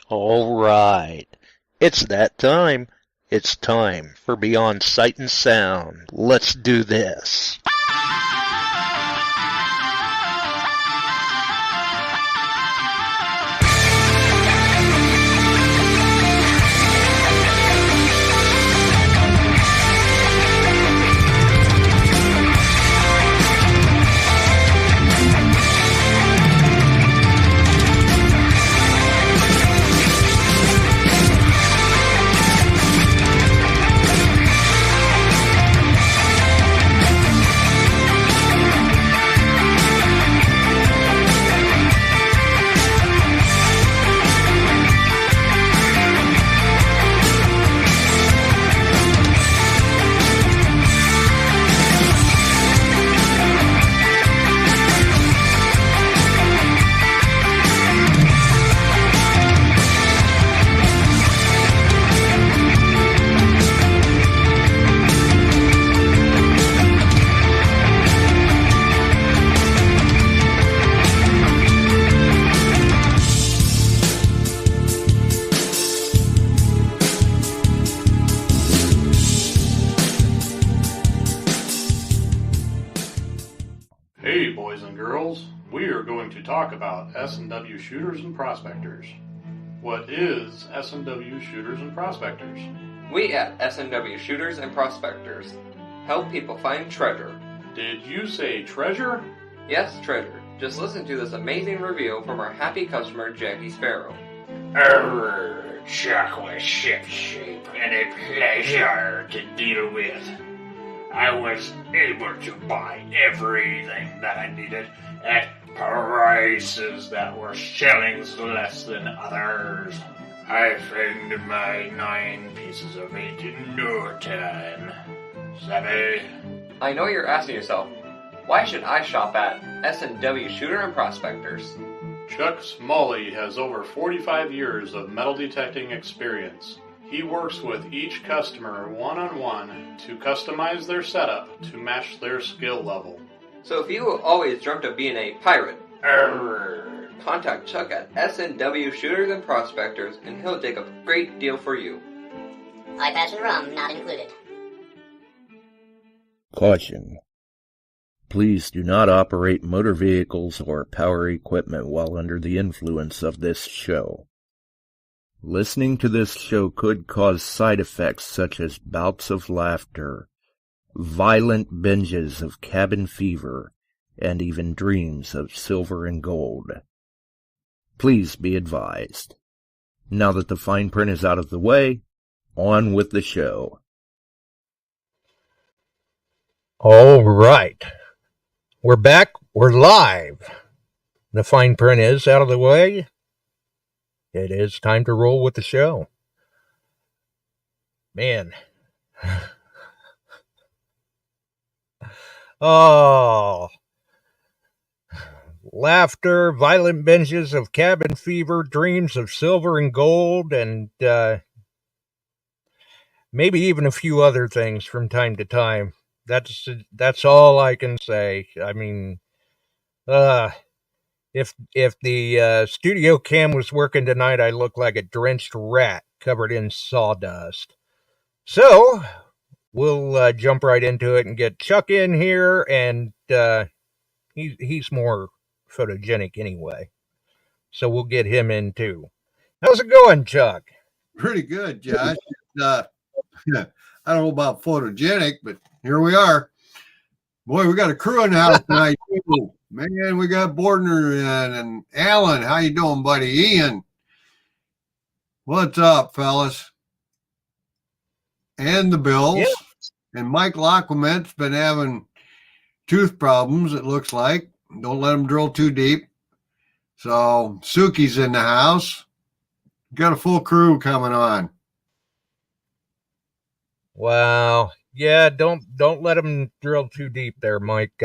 All right. It's that time. It's time for Beyond Sight and Sound. Let's do this. Hey boys and girls, we are going to talk about S&W shooters and prospectors. What is S&W shooters and prospectors? We at S&W Shooters and Prospectors help people find treasure. Did you say treasure? Yes, treasure. Just listen to this amazing review from our happy customer, Jackie Sparrow. Chocolate ship-shape and a pleasure to deal with. I was able to buy everything that I needed at prices that were shillings less than others. I found my 9 pieces of 8 in no time. Savvy? I know you're asking yourself, why should I shop at S&W Shooter and Prospectors? Chuck Smalley has over 45 years of metal detecting experience. He works with each customer one-on-one to customize their setup to match their skill level. So if you always dreamt of being a pirate, contact Chuck at S&W Shooters and Prospectors and he'll dig a great deal for you. Eye patch and rum not included. Caution. Please do not operate motor vehicles or power equipment while under the influence of this show. Listening to this show could cause side effects such as bouts of laughter, violent binges of cabin fever, and even dreams of silver and gold. Please be advised. Now that the fine print is out of the way, on with the show. All right. We're back. We're live. The fine print is out of the way. It is time to roll with the show. Man. Oh. Laughter, violent binges of cabin fever, dreams of silver and gold, and maybe even a few other things from time to time. That's all I can say. I mean, if the studio cam was working tonight, I look like a drenched rat covered in sawdust. So we'll jump right into it and get Chuck in here, and he's more photogenic anyway. So we'll get him in too. How's it going, Chuck? Pretty good, Josh. I don't know about photogenic, but here we are. Boy, we got a crew in the house tonight too. Man, we got Bordner and Alan. How you doing, buddy? Ian. What's up, fellas? And the Bills. Yeah. And Mike Lacquament's been having tooth problems, it looks like. Don't let him drill too deep. So Suki's in the house. Got a full crew coming on. Wow. Yeah, don't let him drill too deep there, Mike.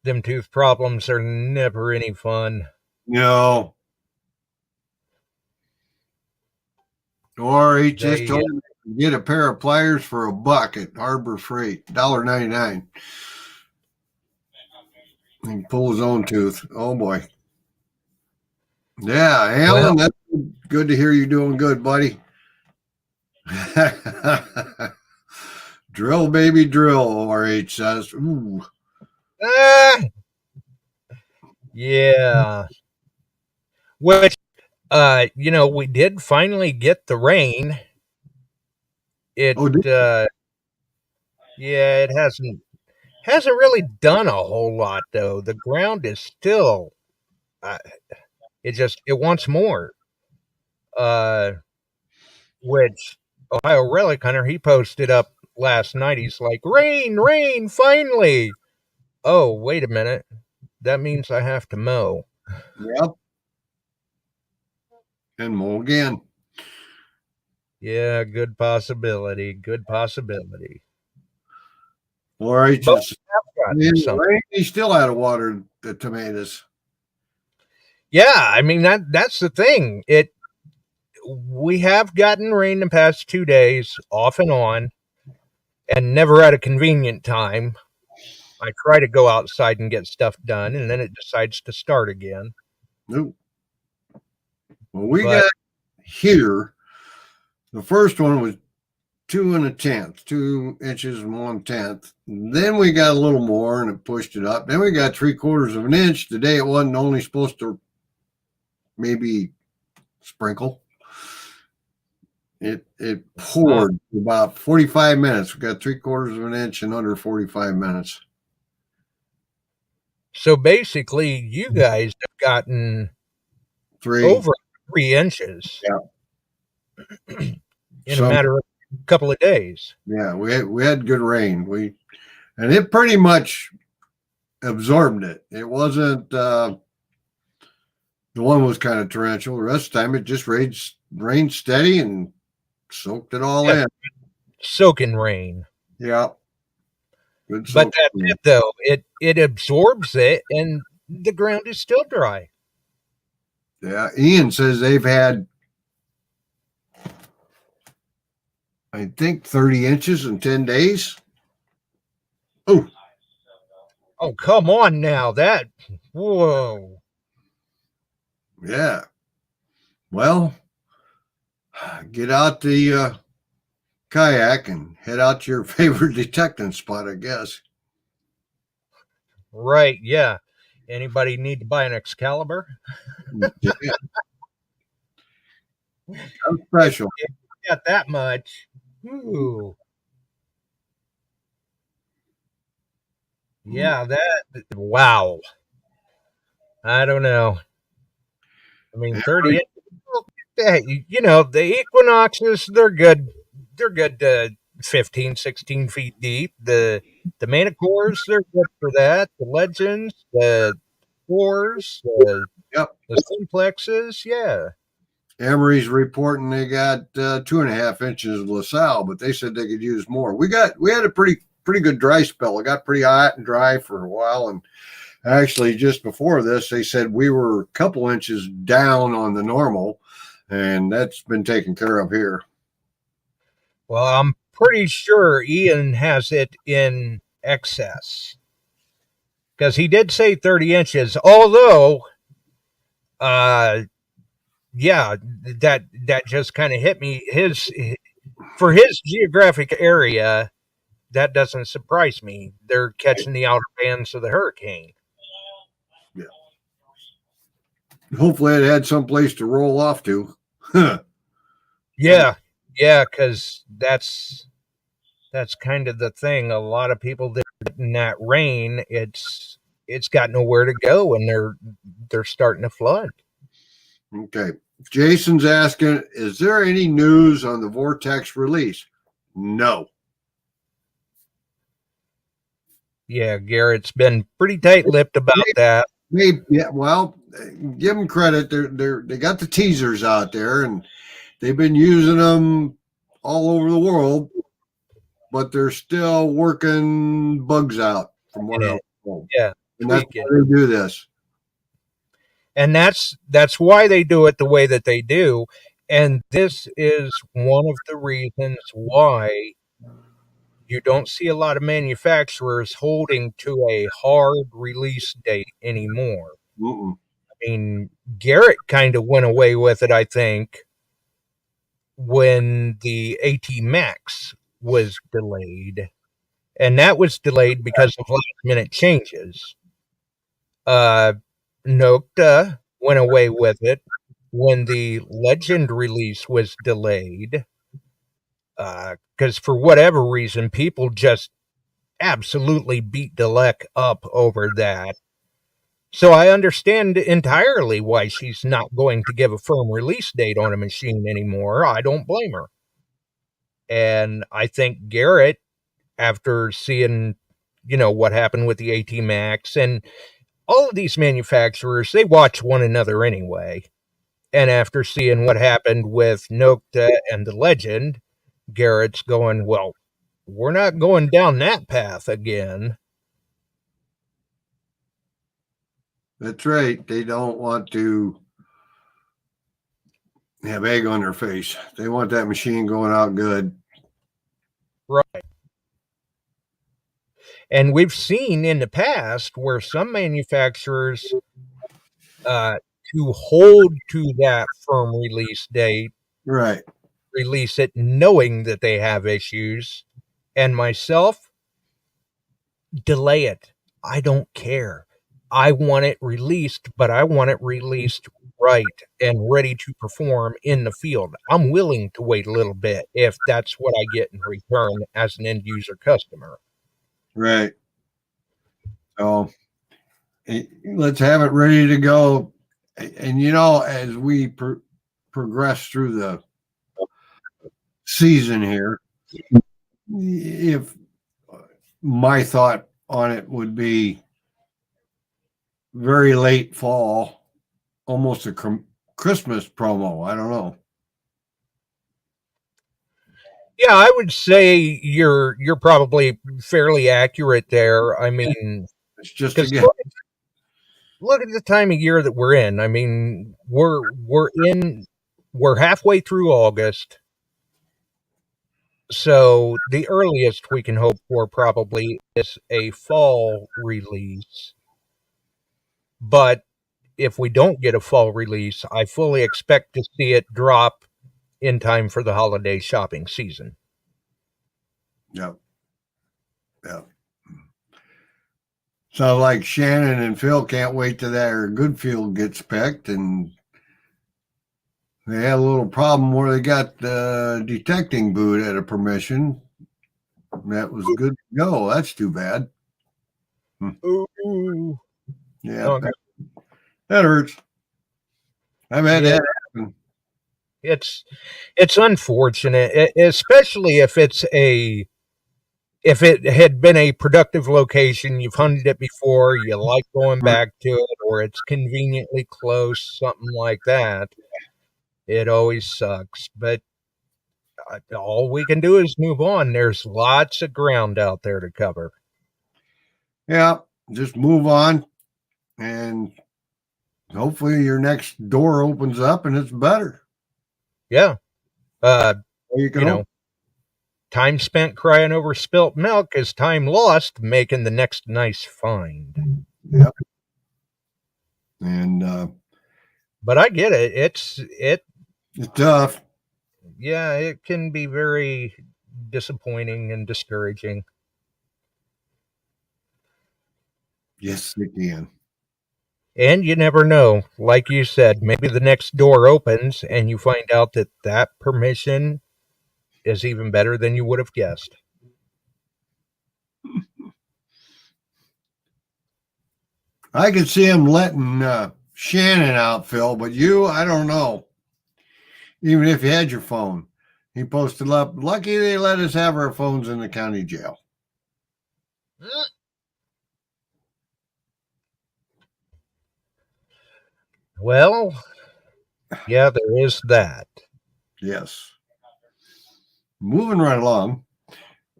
Them tooth problems are never any fun. No. Or he just told me to get a pair of pliers for $1 at Harbor Freight, $1.99. He can pull his own tooth. Oh boy. Yeah, Alan, that's Good to hear you doing good, buddy. Drill, baby, drill, RH says. Ooh. Yeah. Which, we did finally get the rain. It, yeah, it hasn't really done a whole lot though. The ground is still, it wants more. Which Ohio Relic Hunter, he posted up last night. He's like, rain, finally. Oh, wait a minute. That means I have to mow. Yep. And mow again. Yeah, good possibility. All right, he's still out of water, the tomatoes. Yeah, I mean that's the thing. We have gotten rain the past 2 days, off and on, and never at a convenient time. I try to go outside and get stuff done, and then it decides to start again. Nope. Well, got here. The first one was 2 1/10, 2 inches and 1/10. Then we got a little more and it pushed it up. Then we got 3/4 of an inch. Today it wasn't only supposed to maybe sprinkle. It poured about 45 minutes. We got 3/4 of an inch in under 45 minutes. So basically, you guys have gotten over 3 inches. Yeah. In a matter of a couple of days. Yeah, we had good rain. And it pretty much absorbed it. It wasn't the one was kind of torrential. The rest of the time it just rained steady and soaked it all in. Soaking rain. Yeah. Good. But that's it though. It absorbs it and the ground is still dry. Yeah. Ian says they've had, I think, 30 inches in 10 days. Oh, come on now. Whoa. Yeah. Well, get out the kayak and head out to your favorite detecting spot, I guess. Right. Yeah. Anybody need to buy an Excalibur? Yeah. I'm special. Got that much. Ooh. Yeah, wow. I don't know. I mean, 30, the Equinoxes, they're good. They're good 15, 16 feet deep. The MANTICOREs, they're good for that. The Legends, the Fours, the Simplexes, yeah. Emery's reporting they got 2.5 inches of LaSalle, but they said they could use more. We had a pretty good dry spell. It got pretty hot and dry for a while, and actually just before this, they said we were a couple inches down on the normal, and that's been taken care of here. Well, I'm pretty sure Ian has it in excess because he did say 30 inches, although yeah, that just kind of hit me. For his geographic area, that doesn't surprise me. They're catching the outer bands of the hurricane. Yeah. Hopefully it had some place to roll off to. Yeah, because that's kind of the thing. A lot of people that are getting that rain, it's got nowhere to go, and they're starting to flood. Okay. Jason's asking, is there any news on the Vortex release? No. Yeah, Garrett's been pretty tight-lipped about that. Yeah, well, give them credit. They got the teasers out there, and they've been using them all over the world, but they're still working bugs out from what I know. Yeah. And that's why they do this. And that's why they do it the way that they do. And this is one of the reasons why you don't see a lot of manufacturers holding to a hard release date anymore. Mm-mm. I mean, Garrett kind of went away with it, I think, when the AT Max was delayed. And that was delayed because of last-minute changes. Nocta went away with it when the Legend release was delayed. Because for whatever reason, people just absolutely beat Delec up over that. So I understand entirely why she's not going to give a firm release date on a machine anymore. I don't blame her. And I think Garrett, after seeing, what happened with the AT Max, and all of these manufacturers, they watch one another anyway. And after seeing what happened with Nocta and the Legend, Garrett's going, well, we're not going down that path again. That's right. They don't want to have egg on their face. They want that machine going out good. Right. And we've seen in the past where some manufacturers, to hold to that firm release date, right, release it knowing that they have issues, and myself, delay it. I don't care. I want it released, but I want it released right and ready to perform in the field. I'm willing to wait a little bit if that's what I get in return as an end user customer. Right. So let's have it ready to go. And, as we progress through the season here, if my thought on it would be very late fall, almost a Christmas promo. I don't know. Yeah, I would say you're probably fairly accurate there. I mean, it's just look at the time of year that we're in. I mean, we're halfway through August. So the earliest we can hope for probably is a fall release. But if we don't get a fall release, I fully expect to see it drop in time for the holiday shopping season. Yep. So like Shannon and Phil can't wait till their Goodfield gets picked, and they had a little problem where they got the detecting boot at a permission. That was good to go. That's too bad. Ooh. Yeah, okay. That hurts. I've had that happen. It's unfortunate, especially if it had been a productive location, you've hunted it before, you like going back to it, or it's conveniently close, something like that. It always sucks, but all we can do is move on. There's lots of ground out there to cover. Yeah, just move on, and hopefully your next door opens up and it's better. Yeah. You know, time spent crying over spilt milk is time lost making the next nice find. Yep. And but I get it. It's tough. Yeah, it can be very disappointing and discouraging. Yes, it can. And you never know. Like you said, maybe the next door opens and you find out that permission is even better than you would have guessed. I could see him letting Shannon out, Phil, but I don't know. Even if you had your phone, he posted up, lucky they let us have our phones in the county jail. Well, yeah, there is that. Yes. Moving right along.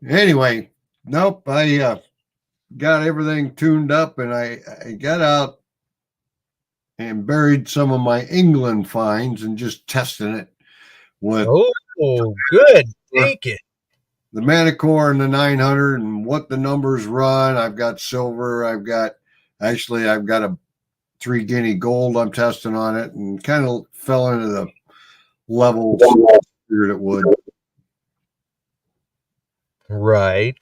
Anyway, nope, I got everything tuned up, and I got out and buried some of my England finds and just testing it with good. Take it. The MANTICORE and the 900 and what the numbers run. I've got silver. I've got a 3 guinea gold I'm testing on it, and kind of fell into the level figured it would. Right.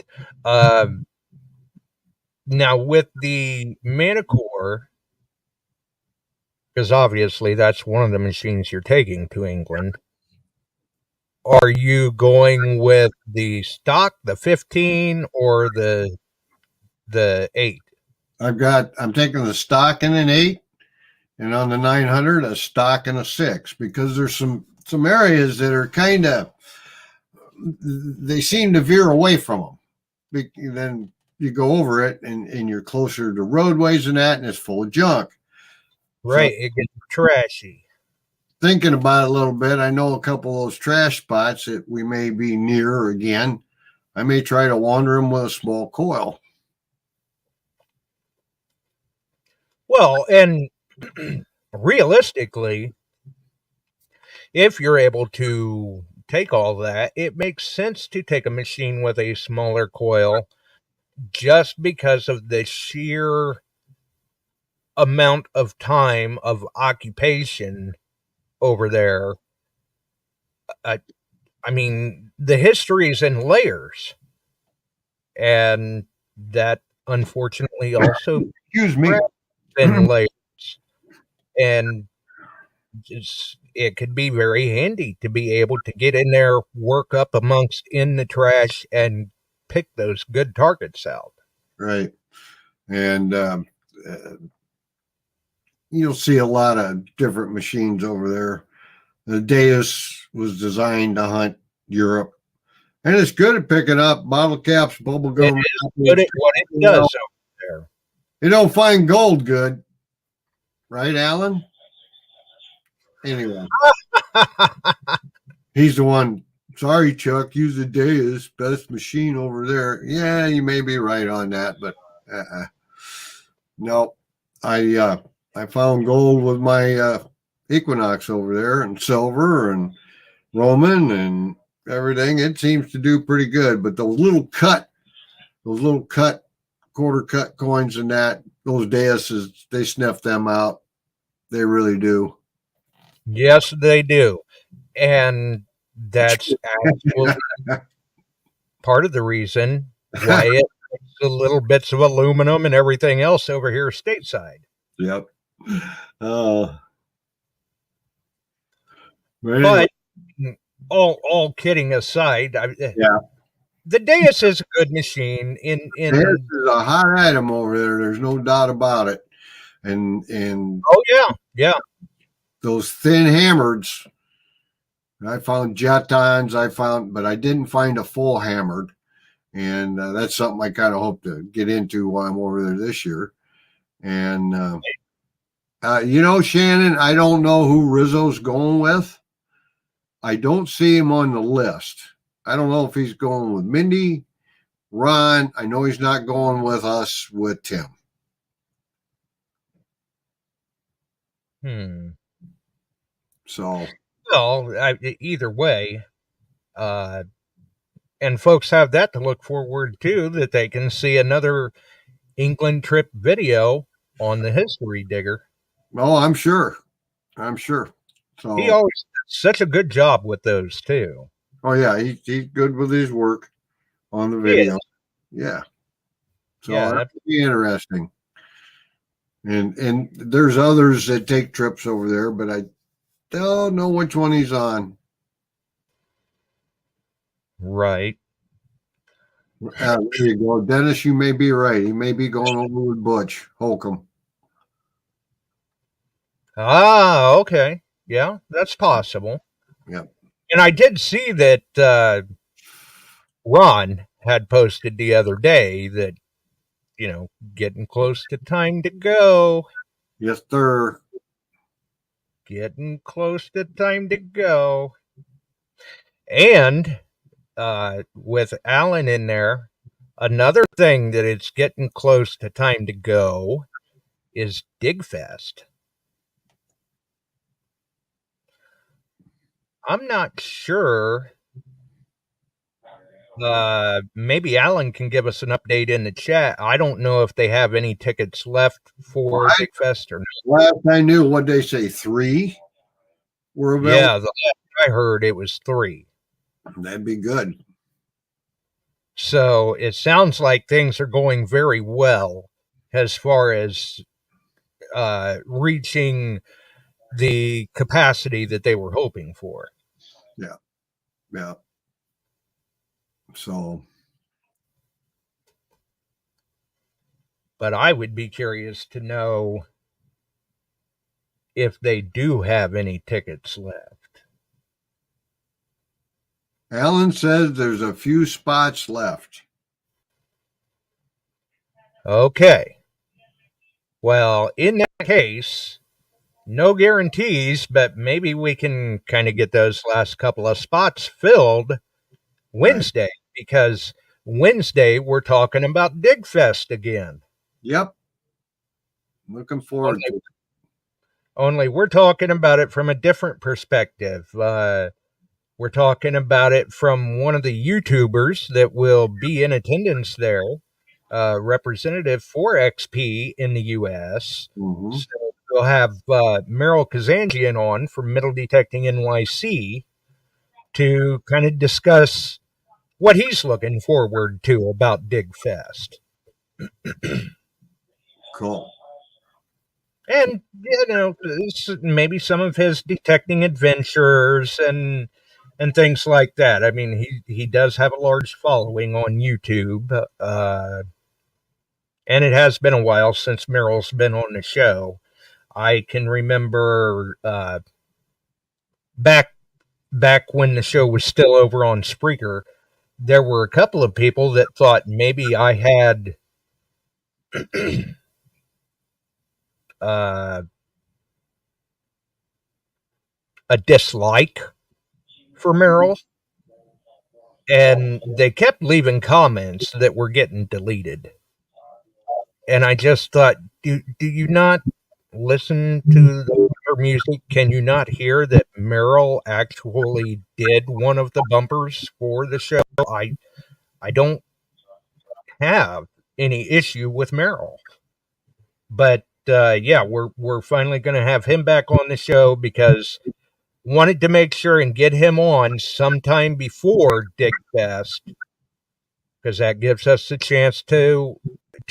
Now with the MANTICORE, because obviously that's one of the machines you're taking to England. Are you going with the stock, the 15, or the 8? I'm taking the stock in an 8, and on the 900 a stock and a 6, because there's some areas that are kind of, they seem to veer away from them. Then you go over it and you're closer to roadways and that, and it's full of junk. Right, So, it gets trashy. Thinking about it a little bit, I know a couple of those trash spots that we may be near again. I may try to wander them with a small coil. Well, and realistically, if you're able to take all that, it makes sense to take a machine with a smaller coil just because of the sheer amount of time of occupation over there. I mean, the history is in layers, and that unfortunately also Excuse me. in layers, and it could be very handy to be able to get in there, work up amongst in the trash, and pick those good targets out. Right. And you'll see a lot of different machines over there. The Deus was designed to hunt Europe, and it's good at picking up bottle caps, bubble gum. It is good at what it does over there. You don't find gold good, right, Alan? Anyway, he's the one. Sorry, Chuck. Use the Deus, best machine over there. Yeah, you may be right on that, but no. I found gold with my Equinox over there, and silver and Roman and everything. It seems to do pretty good, but those little cut quarter cut coins and that, those Deuses, they sniff them out. They really do. Yes, they do. And that's actually part of the reason why it makes the little bits of aluminum and everything else over here stateside. Yep. But all kidding aside, yeah, the Deus is a good machine. Deus is a hot item over there. There's no doubt about it. And oh yeah, those thin hammers. I found Jetons. But I didn't find a full hammered, and that's something I kind of hope to get into while I'm over there this year. And Shannon, I don't know who Rizzo's going with. I don't see him on the list. I don't know if he's going with Mindy, Ron. I know he's not going with us with Tim. So, well, either way, and folks have that to look forward to, that they can see another England trip video on the History Digger. Oh, I'm sure. So he always does such a good job with those too. Oh yeah, he's good with his work on the video. Yeah. So that'd be interesting. And there's others that take trips over there, but I don't know which one he's on. Right. There you go. Dennis, you may be right. He may be going over with Butch Holcomb. Ah, okay. Yeah, that's possible. Yeah. And I did see that Ron had posted the other day that, getting close to time to go. Yes, sir. Getting close to time to go. And with Alan in there, another thing that it's getting close to time to go is Digfest. I'm not sure Maybe Alan can give us an update in the chat. I don't know if they have any tickets left for Dig Fest or not. Last I knew, what they say, 3 were available. Yeah, the last I heard it was 3. That'd be good. So it sounds like things are going very well as far as reaching the capacity that they were hoping for. Yeah. So, but I would be curious to know if they do have any tickets left. Alan says there's a few spots left. Okay. Well, in that case, no guarantees, but maybe we can kind of get those last couple of spots filled Wednesday, right? Because Wednesday we're talking about Dig Fest again. Yep. Looking forward to it. Only we're talking about it from a different perspective. We're talking about it from one of the YouTubers that will be in attendance there, representative for XP in the U.S. Mm-hmm. So we'll have Meryl Kazanjian on from Metal Detecting NYC to kind of discuss what he's looking forward to about Dig Fest. Cool. And, you know, maybe some of his detecting adventures and things like that. I mean, he does have a large following on YouTube. And it has been a while since Meryl's been on the show. I can remember back when the show was still over on Spreaker, there were a couple of people that thought maybe I had a dislike for Meryl, and they kept leaving comments that were getting deleted. And I just thought, do you not listen to her music? Can you not hear that Meryl actually did one of the bumpers for the show? I don't have any issue with Meryl, but yeah, we're finally going to have him back on the show because wanted to make sure and get him on sometime before Dig Fest, because that gives us the chance to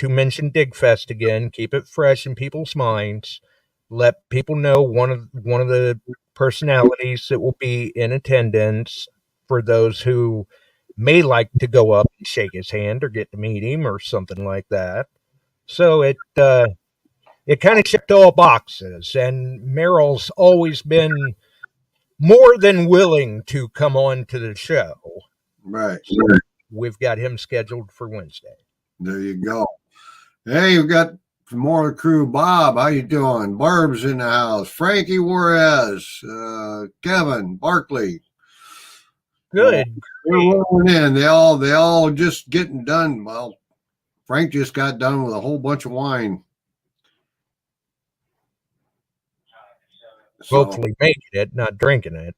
mention Dig Fest again, keep it fresh in people's minds, let people know one of the personalities that will be in attendance for those who may like to go up and shake his hand or get to meet him or something like that. So it kind of checked all boxes, and Meryl's always been more than willing to come on to the show. Right. We've got him scheduled for Wednesday. There you go. Hey, we've got some more crew. Bob, how you doing? Barb's in the house. Frankie Juarez, Kevin, Barkley. Good. They're rolling in. They all just getting done. Well, Frank just got done with a whole bunch of wine. So, hopefully making it, not drinking it.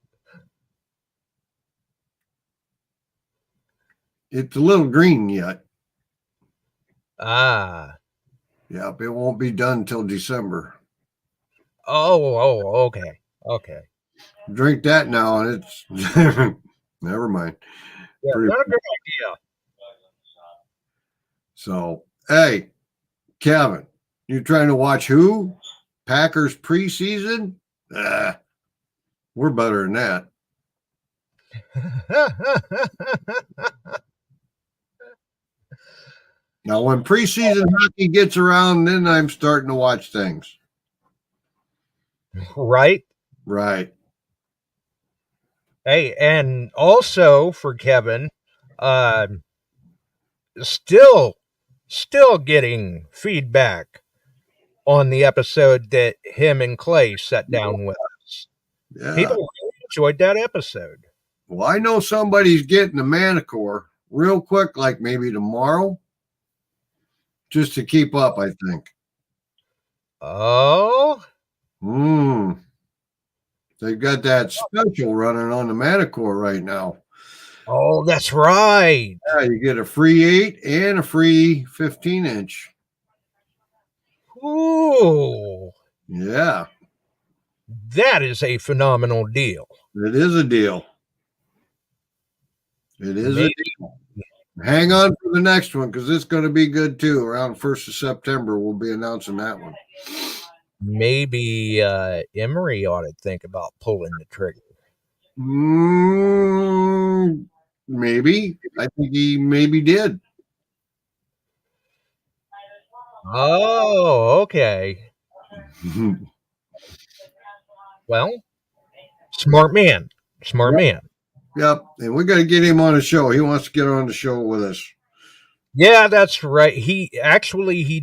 It's a little green yet. Ah. Yep, it won't be done till December. Oh, okay. Drink that now, and it's never mind. Yeah, not a good idea. So, hey, Kevin, you trying to watch who? Packers preseason? We're better than that. Now, when preseason hockey gets around, then I'm starting to watch things. Right? Right. Hey, and also for Kevin, still getting feedback on the episode that him and Clay sat down with us. Yeah. People really enjoyed that episode. Well, I know somebody's getting a MANTICORE real quick, like maybe tomorrow, just to keep up, I think. Oh? They've got that special running on the MANTICORE right now. Oh, that's right. Yeah, you get a free 8 and a free 15-inch. Ooh, Yeah, that is a phenomenal deal. it is a deal. It is Maybe. a deal. Hang on for the next one because it's going to be good too. Around 1st of September, we'll be announcing that one. Maybe Emery ought to think about pulling the trigger. Maybe. I think he maybe did. Oh, okay. Well, smart man. Smart man. Yep. And we got to get him on the show. He wants to get on the show with us. Yeah, that's right. He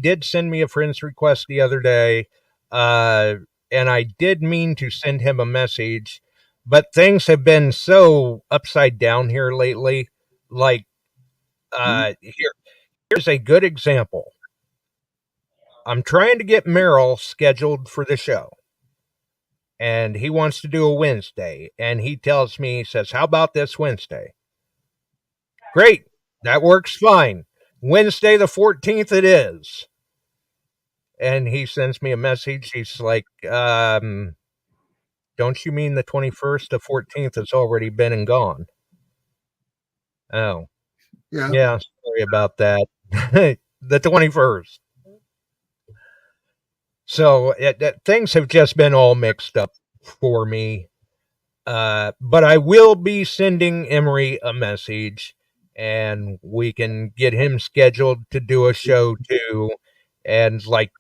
did send me a friend's request the other day. And I did mean to send him a message, but things have been so upside down here lately. Like, here's a good example. I'm trying to get Merrill scheduled for the show, and he wants to do a Wednesday. And he tells me, he says, "How about this Wednesday?" Great, that works fine. Wednesday the 14th it is. And he sends me a message. He's like, don't you mean the 21st? The 14th has already been and gone. Oh, yeah, sorry about that. The 21st. So things have just been all mixed up for me. But I will be sending Emery a message, and we can get him scheduled to do a show too. And like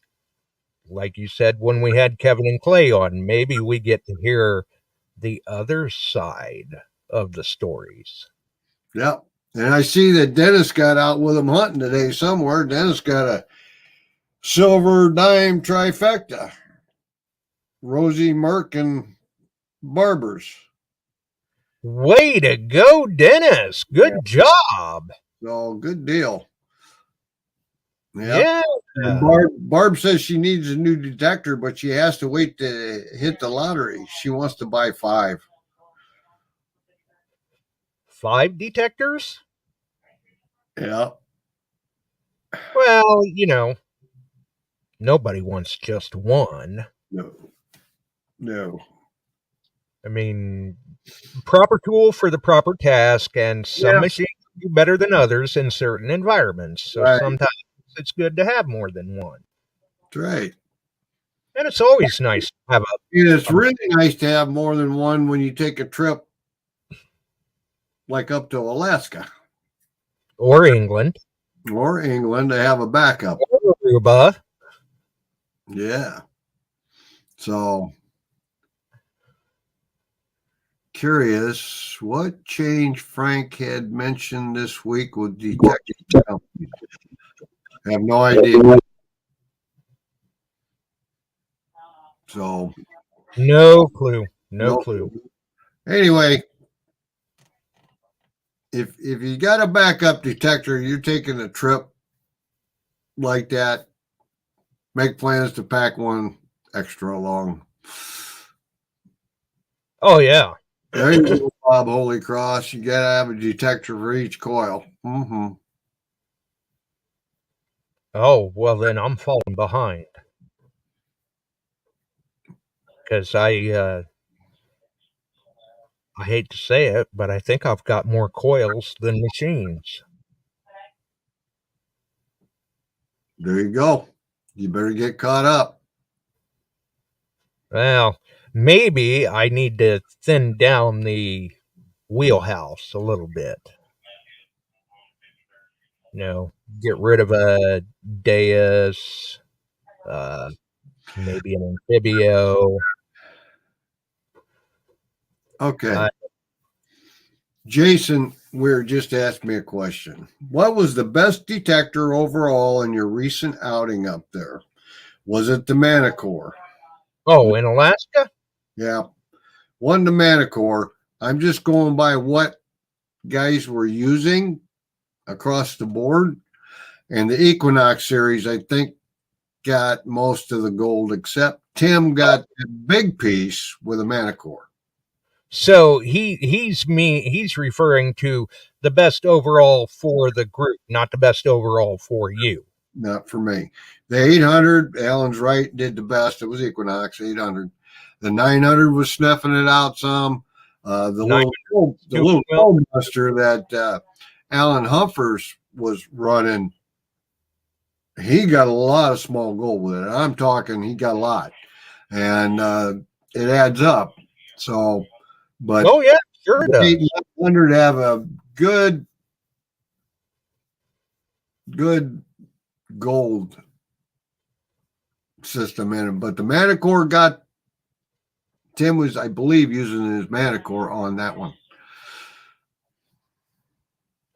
you said, when we had Kevin and Clay on, maybe we get to hear the other side of the stories. Yep. And I see that Dennis got out with him hunting today somewhere. Dennis got a silver dime trifecta. Rosie, Merck, and Barbers. Way to go, Dennis. Good job. So good deal. Yep. Yeah. Barb says she needs a new detector, but she has to wait to hit the lottery. She wants to buy 5. 5 detectors? Yeah. Well, nobody wants just one. No. I mean, proper tool for the proper task, and some machines do better than others in certain environments. So sometimes it's good to have more than one. That's right. And it's always nice to have it's really nice to have more than one when you take a trip like up to Alaska. Or England. To have a backup. Or Aruba. Yeah. So curious what change Frank had mentioned this week with detective companies. I have no idea. So no clue. No clue. Anyway, if you got a backup detector, you're taking a trip like that, make plans to pack one extra along. Oh, yeah. There you go, Bob Holy Cross. You got to have a detector for each coil. Mm-hmm. Oh, well, then I'm falling behind. Because I hate to say it, but I think I've got more coils than machines. There you go. You better get caught up. Well, maybe I need to thin down the wheelhouse a little bit. Get rid of a Deus, maybe an Amphibio. Okay. Jason Weir just asked me a question. What was the best detector overall in your recent outing up there? Was it the MANTICORE? Oh, in Alaska? Yeah. One, the MANTICORE. I'm just going by what guys were using across the board. And the Equinox series, I think, got most of the gold, except Tim got a big piece with a MANTICORE. So he's referring to the best overall for the group, not the best overall for you. Not for me. The 800, Alan's right, did the best. It was Equinox 800. The 900 was snuffing it out some. The little gold buster that Alan Humphrey was running, he got a lot of small gold with it. I'm talking, he got a lot, and it adds up. So, but oh yeah, sure it does. 800 have a good gold system in it, but the MANTICORE got, Tim was, I believe, using his MANTICORE on that one.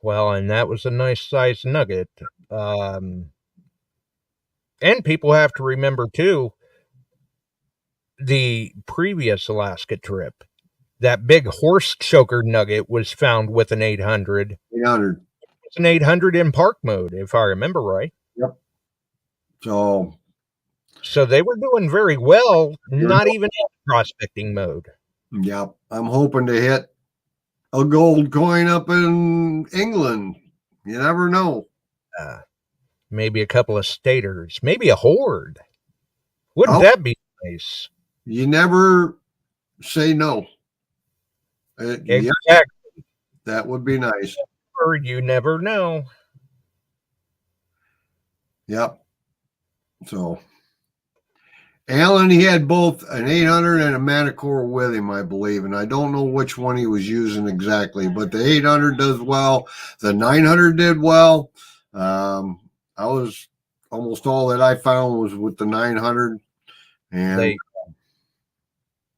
Well, and that was a nice sized nugget. And people have to remember too, the previous Alaska trip, that big horse choker nugget was found with an 800. 800. It's an 800 in park mode, if I remember right. Yep. So they were doing very well, not even in prospecting mode. Yep. I'm hoping to hit a gold coin up in England. You never know. Maybe a couple of staters, maybe a horde. Wouldn't that be nice? You never say no. Exactly. Yeah, that would be nice. Or you never know. Yep. So Alan, he had both an 800 and a MANTICORE with him, I believe, and I don't know which one he was using exactly, but the 800 does well. The 900 did well. I was almost all that I found was with the 900, and they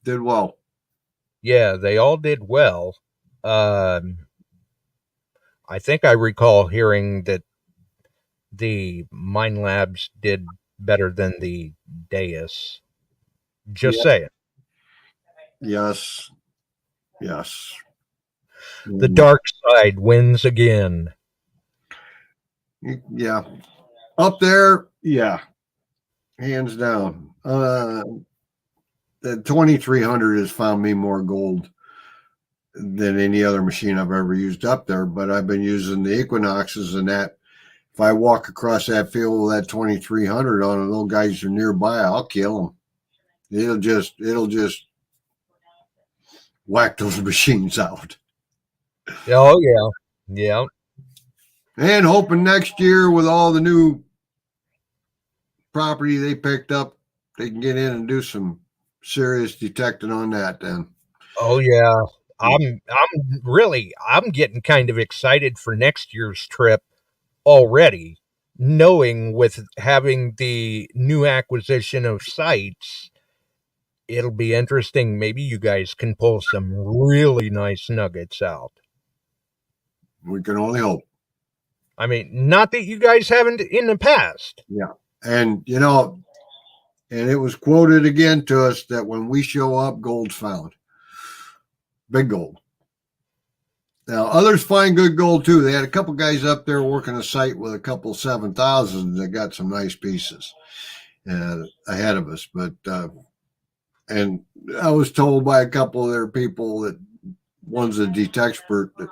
did well. Yeah, they all did well. I think I recall hearing that the Mine Labs did better than the Deus. Just saying. Yes. Yes. The dark side wins again. Yeah. Up there, yeah. Hands down. The 2300 has found me more gold than any other machine I've ever used up there, but I've been using the Equinoxes and that. If I walk across that field with that 2300 on and those guys are nearby, I'll kill them. It'll just whack those machines out. Oh, yeah. Yeah. And hoping next year with all the new property they picked up, they can get in and do some serious detecting on that then. Oh, yeah. I'm getting kind of excited for next year's trip already, knowing with having the new acquisition of sites, it'll be interesting. Maybe you guys can pull some really nice nuggets out. We can only hope. I mean, not that you guys haven't in the past. Yeah. And, you know, and it was quoted again to us that when we show up, gold's found. Big gold. Now, others find good gold too. They had a couple guys up there working a site with a couple 7,000 that got some nice pieces ahead of us. But, and I was told by a couple of their people that one's a detexpert that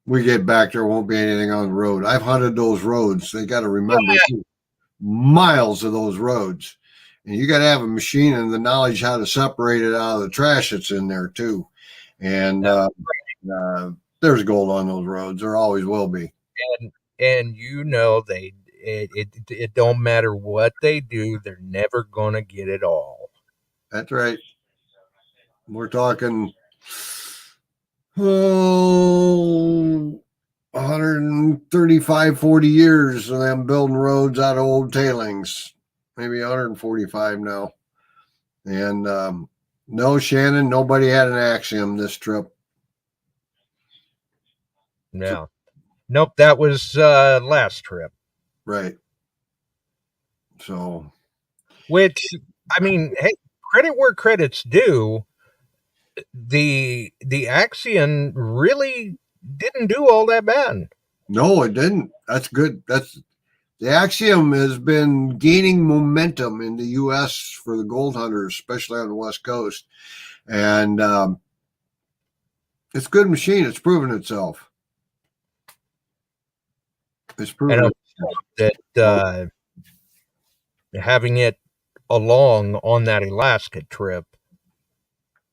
we get back there won't be anything on the road. I've hunted those roads. They got to remember miles of those roads, and you got to have a machine and the knowledge how to separate it out of the trash that's in there too. And there's gold on those roads. There always will be. And you know it don't matter what they do, they're never gonna get it all. That's right. We're talking 135, 40 years of them building roads out of old tailings. Maybe 145 now. And no, Shannon, nobody had an Axiom this trip. No. Nope, that was last trip. Right. So. Which, I mean, hey, credit where credit's due. The Axiom really didn't do all that bad. No, it didn't. That's good. The Axiom has been gaining momentum in the U.S. for the gold hunters, especially on the West Coast. And It's a good machine. It's proven itself. It's proven that having it along on that Alaska trip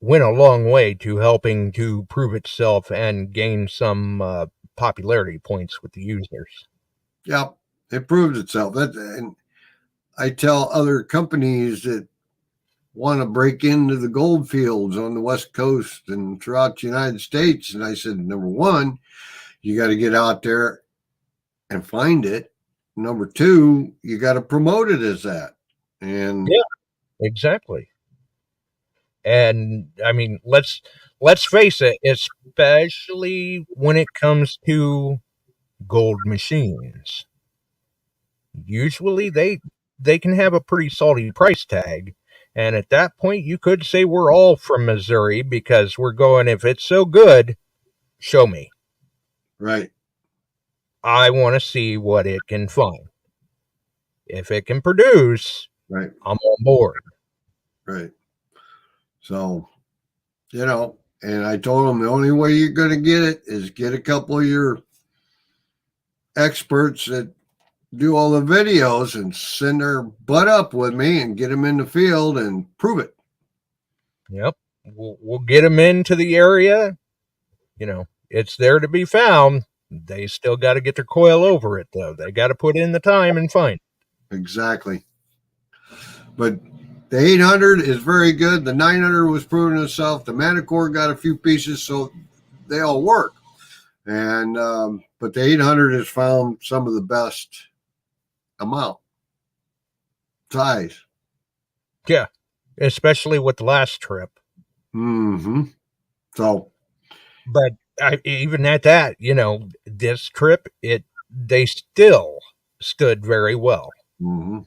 went a long way to helping to prove itself and gain some popularity points with the users. Yep, it proved itself. And I tell other companies that want to break into the gold fields on the West Coast and throughout the United States. And I said, number one, you got to get out there and find it. Number two, you got to promote it as that. And yeah, exactly. And I mean, let's face it, especially when it comes to gold machines. Usually they can have a pretty salty price tag. And at that point, you could say we're all from Missouri because we're going, if it's so good, show me. Right. I want to see what it can find. If it can produce, right, I'm on board. Right. So, and I told them the only way you're going to get it is get a couple of your experts that do all the videos and send their butt up with me and get them in the field and prove it. Yep. We'll get them into the area. It's there to be found. They still got to get their coil over it, though. They got to put in the time and find it. Exactly. But the 800 is very good. The 900 was proving itself. The MANTICORE got a few pieces, so they all work. And but the 800 has found some of the best amount size. Yeah, especially with the last trip. Mm-hmm. So, but even at that, this trip, they still stood very well. Mm-hmm.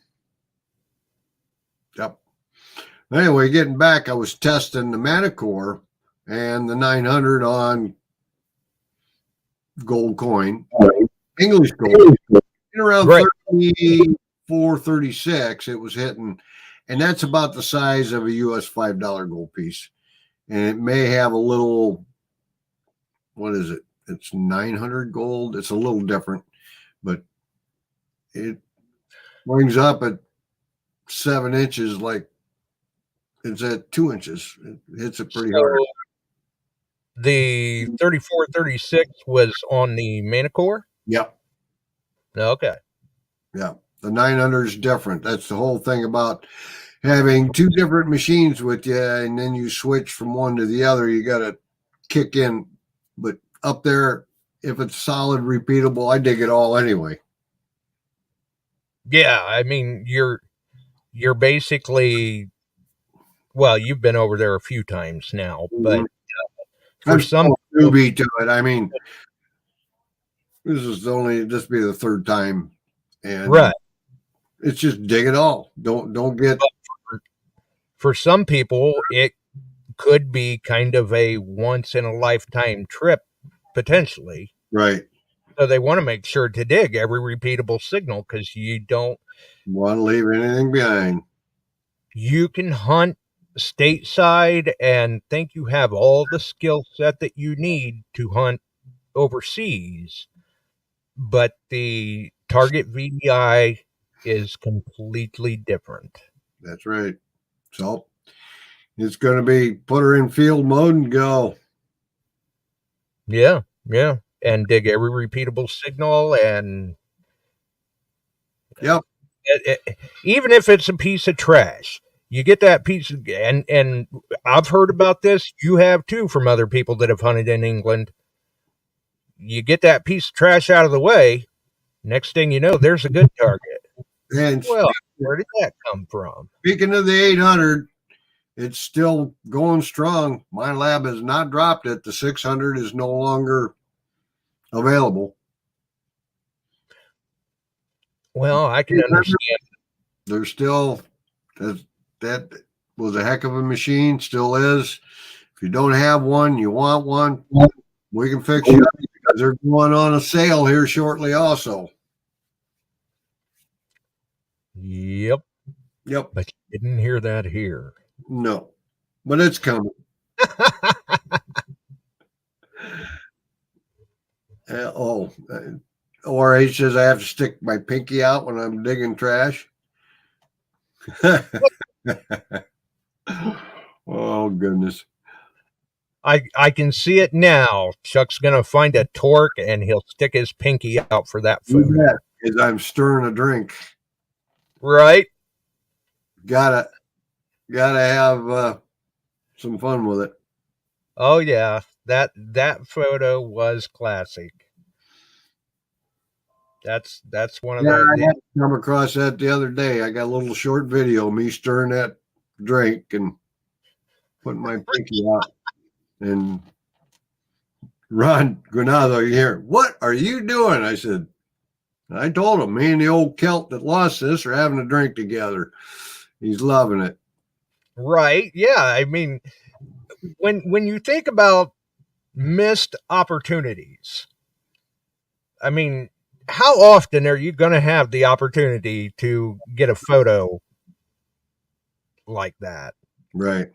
Yep. Anyway, getting back, I was testing the MANTICORE and the 900 on gold coin, English gold. Around 34, 36, it was hitting, and that's about the size of a US $5 gold piece. And it may have a little, what is it? It's 900 gold. It's a little different, but it brings up at 7 inches like it's at 2 inches. It hits it pretty hard. The 34, 36 was on the MANTICORE? Yep. Okay. Yeah. The 900 is different. That's the whole thing about having two different machines with you, and then you switch from one to the other. You got to kick in. But up there, if it's solid, repeatable, I dig it all anyway. Yeah, I mean, you're basically, well, you've been over there a few times now, but for some newbie to it, I mean, this be the third time, and right, it's just dig it all. Don't get. For some people, it could be kind of a once in a lifetime trip, potentially. Right. So they want to make sure to dig every repeatable signal because you don't want to leave anything behind. You can hunt stateside and think you have all the skill set that you need to hunt overseas, but the target VDI is completely different. That's right. So it's going to be put her in field mode and go. Yeah. And dig every repeatable signal and yep. Even if it's a piece of trash, you get that piece of, and I've heard about this. You have too, from other people that have hunted in England. You get that piece of trash out of the way. Next thing you know, there's a good target. And well, where did that come from? Speaking of the 800, it's still going strong. My lab has not dropped it. The 600 is no longer available. Well, I can understand. There's still, that was a heck of a machine, still is. If you don't have one, you want one, we can fix you up because they're going on a sale here shortly also. Yep. But you didn't hear that here. No, but it's coming. Or he says I have to stick my pinky out when I'm digging trash. Oh, goodness. I can see it now. Chuck's gonna find a torque and he'll stick his pinky out for that photo. Yeah, as I'm stirring a drink. Right? Gotta have some fun with it. Oh yeah, that photo was classic. That's one of I had the to come across that the other day. I got a little short video of me stirring that drink and putting my pinky out. And Ron Granado, you hear, what are you doing? I said, I told him, me and the old Celt that lost this are having a drink together. He's loving it. right. Yeah, I mean, when you think about missed opportunities, I mean, how often are you going to have the opportunity to get a photo like that? Right.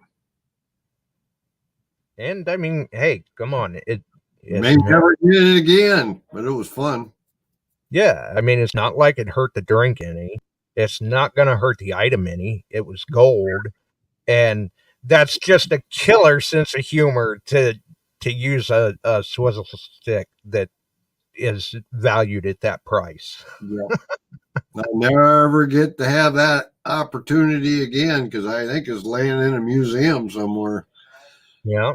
And I mean, hey, come on. May never did it again, but it was fun. Yeah, I mean, it's not like it hurt the drink any. It's not going to hurt the item any. It was gold. And that's just a killer sense of humor to use a swizzle stick that is valued at that price. Yeah. I'll never get to have that opportunity again because I think it's laying in a museum somewhere. Yeah.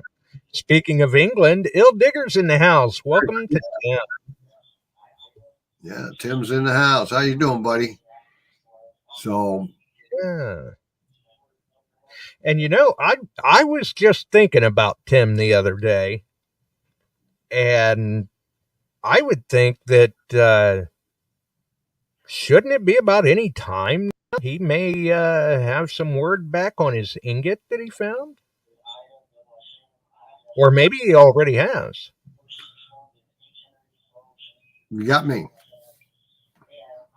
Speaking of England, Ill Digger's in the house. Welcome to Tim. Yeah, Tim's in the house. How you doing, buddy? So, yeah. And you know, I was just thinking about Tim the other day, and I would think that shouldn't it be about any time he may have some word back on his ingot that he found? Or maybe he already has. You got me.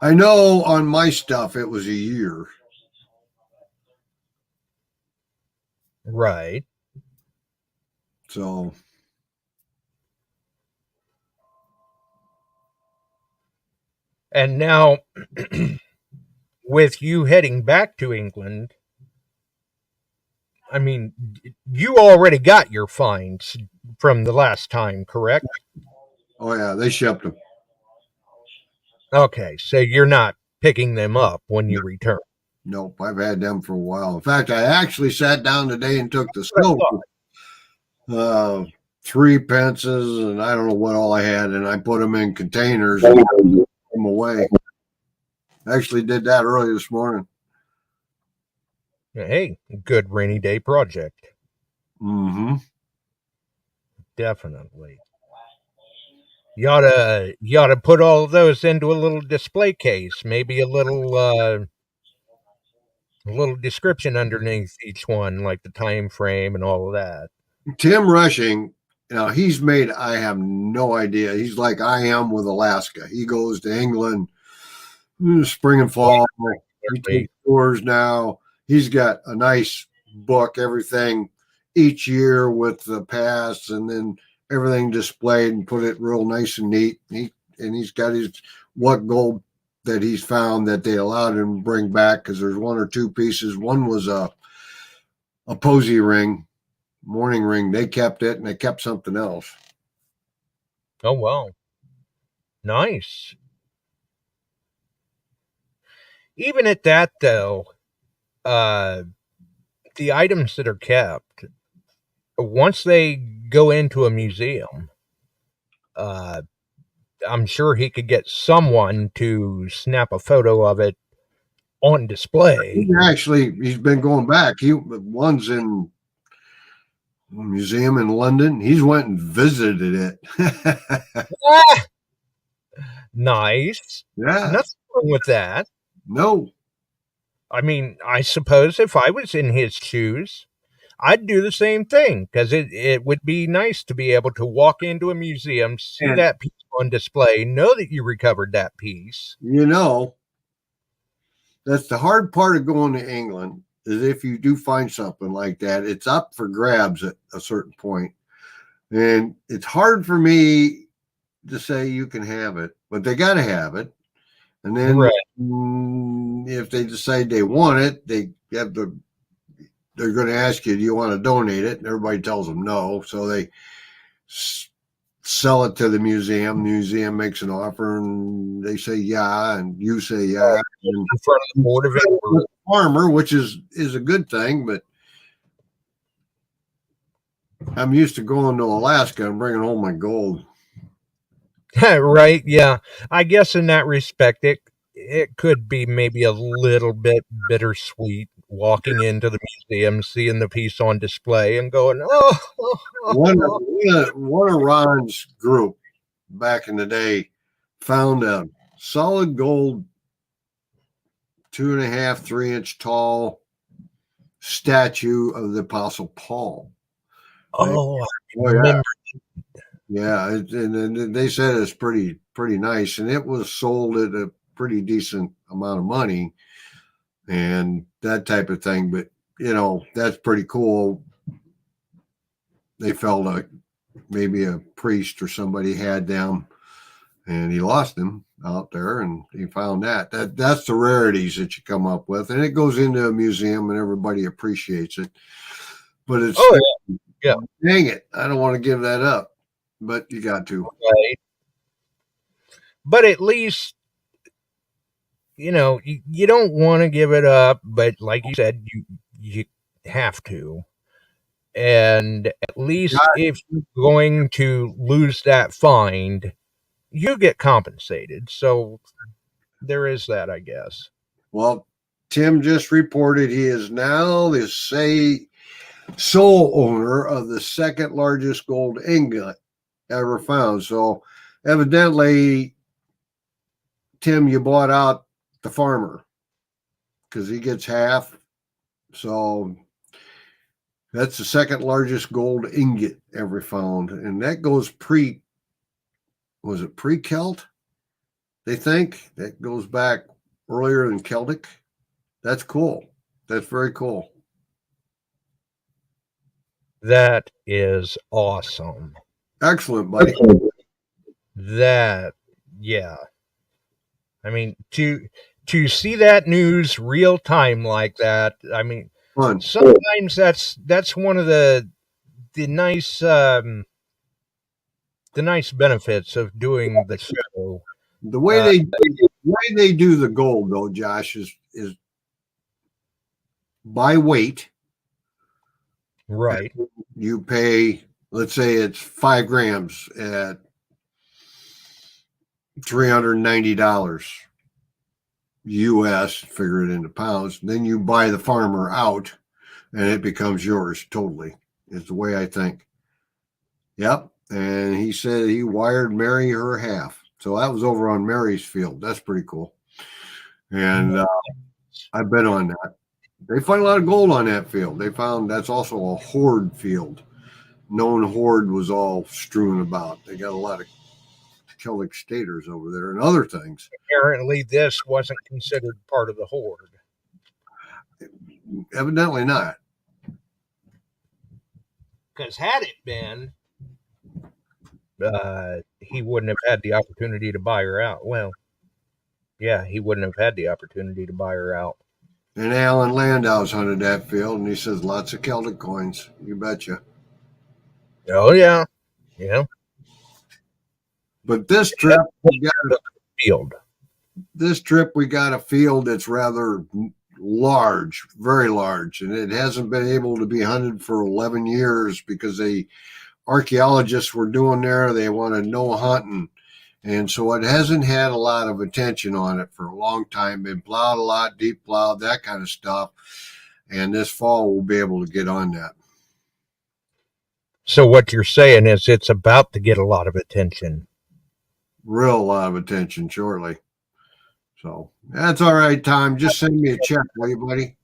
I know on my stuff it was a year. Right. So. And now, with you heading back to England, I mean, you already got your finds from the last time, correct? Oh, yeah, they shipped them. Okay, so you're not picking them up when you return. Nope, I've had them for a while. In fact, I actually sat down today and took the scope, 3 pencils, and I don't know what all I had, and I put them in containers and put them away. Actually did that early this morning. Hey, good rainy day project. Mm-hmm. Definitely. You ought to put all of those into a little display case, maybe a little description underneath each one, like the time frame and all of that. Tim Rushing, he's made, I have no idea. He's like I am with Alaska. He goes to England spring and fall. He takes tours now. He's got a nice book, everything each year with the past, and then everything displayed and put it real nice and neat. He's got his what gold that he's found that they allowed him to bring back because there's 1 or 2 pieces. One was a posy ring, morning ring. They kept it, and they kept something else. Oh, wow. Nice. Even at that, though, the items that are kept, once they go into a museum, I'm sure he could get someone to snap a photo of it on display. He's been going back. One's in a museum in London. He's went and visited it. Nice. Yeah. Nothing wrong with that. No. I mean, I suppose if I was in his shoes, I'd do the same thing because it would be nice to be able to walk into a museum, see that piece on display, know that you recovered that piece. That's the hard part of going to England is if you do find something like that, it's up for grabs at a certain point. And it's hard for me to say you can have it, but they got to have it. And then if they decide they want it, they're going to ask you, do you want to donate it? And everybody tells them no. So they sell it to the museum. The museum makes an offer and they say, yeah. And you say, yeah. And in front of the board of it. Farmer, which is a good thing, but I'm used to going to Alaska and bringing home my gold. Right. Yeah. I guess in that respect, it could be maybe a little bit bittersweet walking into the museum, seeing the piece on display and going, One of Ron's group back in the day found a solid gold 2.5, 3-inch tall statue of the Apostle Paul. Oh, I remember. Yeah, and they said it's pretty nice, and it was sold at a pretty decent amount of money and that type of thing. But that's pretty cool. They felt like maybe a priest or somebody had them, and he lost them out there, and he found that's the rarities that you come up with, and it goes into a museum, and everybody appreciates it. But it's yeah. Dang it, I don't want to give that up. But you got to. Right. But at least, you don't want to give it up, but like you said, you have to. And at least if you're going to lose that find, you get compensated. So there is that, I guess. Well, Tim just reported he is now the sole owner of the second largest gold ingot ever found. So evidently, Tim, you bought out the farmer because he gets half. So that's the second largest gold ingot ever found. And that goes was it pre-Celt? They think that goes back earlier than Celtic. That's cool. That's very cool. That is awesome. Excellent, buddy. Yeah. I mean, to see that news real time like that, I mean, Fun. Sometimes that's one of the nice benefits of doing the show. The way they do the gold though, Josh, is by weight. Right. You pay, let's say it's 5 grams at $390 US, figure it into pounds. Then you buy the farmer out and it becomes yours totally. Is the way I think. Yep. And he said he wired Mary her half. So that was over on Mary's field. That's pretty cool. And I've been on that. They find a lot of gold on that field. They found that's also a hoard field. Known hoard was all strewn about. They got a lot of Celtic staters over there and other things. Apparently this wasn't considered part of the hoard. Evidently not. Because had it been, he wouldn't have had the opportunity to buy her out. Well, yeah, he wouldn't have had the opportunity to buy her out. And Alan Landau's hunted that field, and he says lots of Celtic coins. You betcha. Oh, yeah. Yeah. But this trip, we got a field. This trip, we got a field that's rather large, very large, and it hasn't been able to be hunted for 11 years because the archaeologists were doing there. They wanted no hunting. And so it hasn't had a lot of attention on it for a long time. Been plowed a lot, deep plowed, that kind of stuff. And this fall we'll be able to get on that. So what you're saying is it's about to get a lot of attention. Real lot of attention shortly. So that's all right, Tom. Just send me a check, will you, buddy?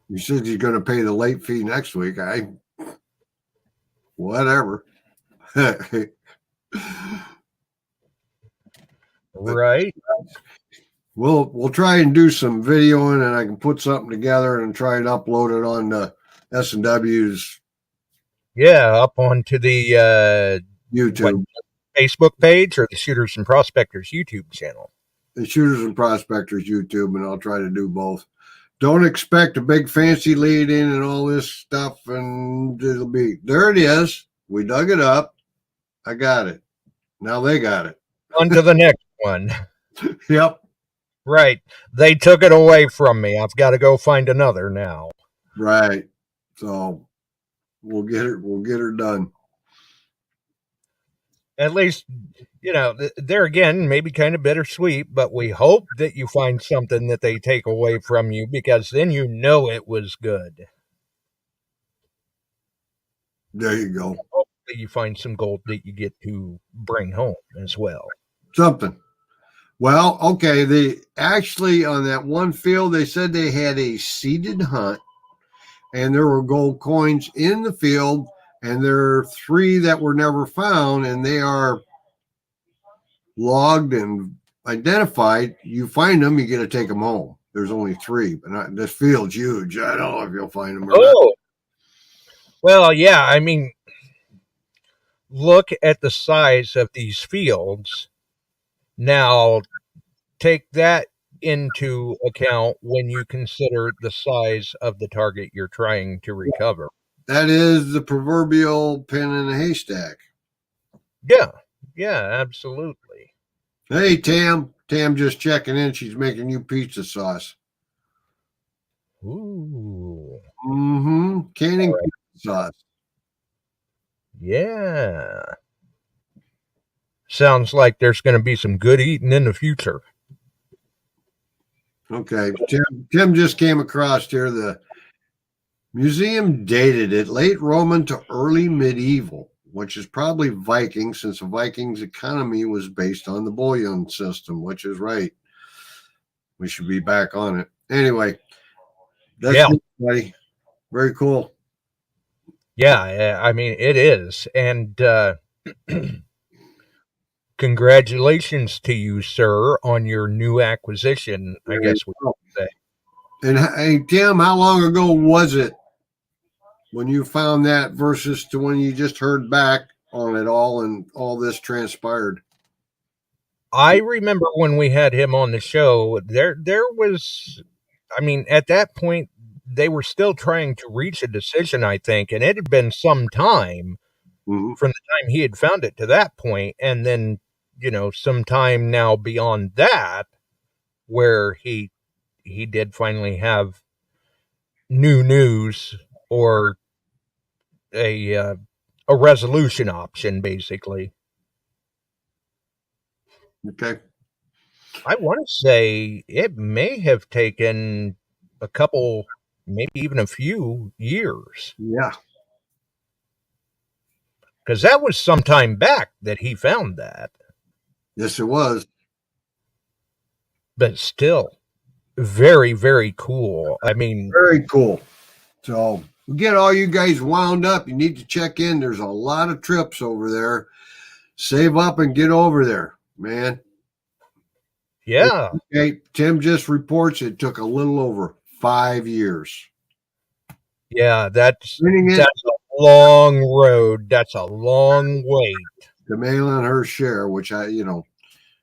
You said you're going to pay the late fee next week. Whatever. Right. We'll try and do some videoing, and I can put something together and try and upload it on the S&W's Yeah, up onto the YouTube. Facebook page or the Shooters and Prospectors YouTube channel. The Shooters and Prospectors YouTube, and I'll try to do both. Don't expect a big fancy lead in and all this stuff, and it'll be there. It is. We dug it up. I got it. Now they got it. On to the next one. Yep. Right. They took it away from me. I've got to go find another now. Right. So we'll get her done. At least, there again, maybe kind of bittersweet, but we hope that you find something that they take away from you, because then you know it was good. There you go. Hopefully you find some gold that you get to bring home as well. Something. Well, okay. They actually, on that one field, they said they had a seeded hunt, and there were gold coins in the field, and there are 3 that were never found, and they are logged and identified. You find them, you get to take them home. There's only 3, but this field's huge. I don't know if you'll find them or not. Well, yeah. I mean, look at the size of these fields. Now, take that into account when you consider the size of the target you're trying to recover. That is the proverbial pin in a haystack. Yeah, absolutely. Hey, Tam. Tam just checking in. She's making you pizza sauce. Ooh. Mm-hmm. Canning pizza sauce. Yeah. Sounds like there's going to be some good eating in the future. Okay. Tim just came across here. The museum dated it late Roman to early medieval, which is probably Viking, since the Vikings' economy was based on the bullion system, which is right. We should be back on it. Anyway, that's it, buddy. Very cool. Yeah, I mean, it is. And congratulations to you, sir, on your new acquisition, I guess we could say. And hey, Tim, how long ago was it when you found that versus to when you just heard back on it all and all this transpired? I remember when we had him on the show, there was, I mean, at that point, they were still trying to reach a decision, I think, and it had been some time from the time he had found it to that point, and then, some time now beyond that, where he did finally have new news or a resolution option, basically. Okay. I want to say it may have taken a couple, maybe even a few years. Yeah. Because that was some time back that he found that. Yes, it was. But still, very, very cool. I mean, very cool. So we get all you guys wound up. You need to check in. There's a lot of trips over there. Save up and get over there, man. Yeah. Okay. Tim just reports it took a little over 5 years. Yeah, that's a long road. That's a long wait. To mail on her share, which neither